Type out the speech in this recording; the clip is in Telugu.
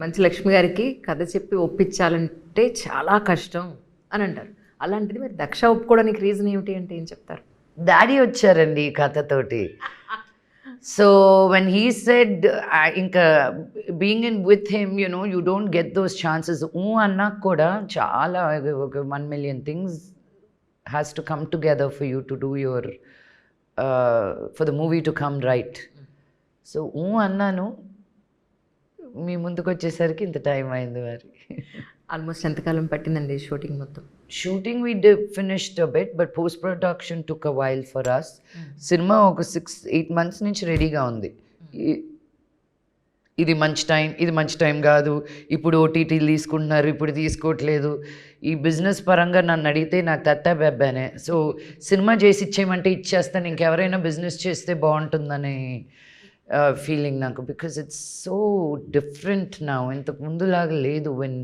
మంచు లక్ష్మి గారికి కథ చెప్పి ఒప్పించాలంటే చాలా కష్టం అని అంటారు. అలాంటిది మీరు దక్ష ఒప్పుకోవడానికి రీజన్ ఏమిటి అంటే ఏం చెప్తారు? డాడీ వచ్చారండి ఈ కథతోటి. సో వెన్ హీ సెడ్ ఇంకా being in with him you don't get those chances. అన్నాక కూడా చాలా ఒక 1,000,000 things has to come together for you to do your for the movie to come right. So అన్నాను, మీ ముందుకు వచ్చేసరికి ఇంత టైం అయింది మరి. ఆల్మోస్ట్ ఎంతకాలం పట్టిందండి షూటింగ్ మొత్తం? Shooting we finished a bit, but post production took a while for us. Cinema ఒక 6-8 months నుంచి రెడీగా ఉంది. ఇది మంచి టైం కాదు, ఇప్పుడు ఓటీటీలు తీసుకుంటున్నారు, ఇప్పుడు తీసుకోవట్లేదు. ఈ బిజినెస్ పరంగా నన్ను అడిగితే నాకు తత్తా బెబ్బానే. సో సినిమా చేసి ఇచ్చేయమంటే ఇచ్చేస్తాను, ఇంకెవరైనా బిజినెస్ చేస్తే బాగుంటుందని ఫీలింగ్ నాకు. Because it's so different now, ఇంతకు ముందులాగా లేదు. వెన్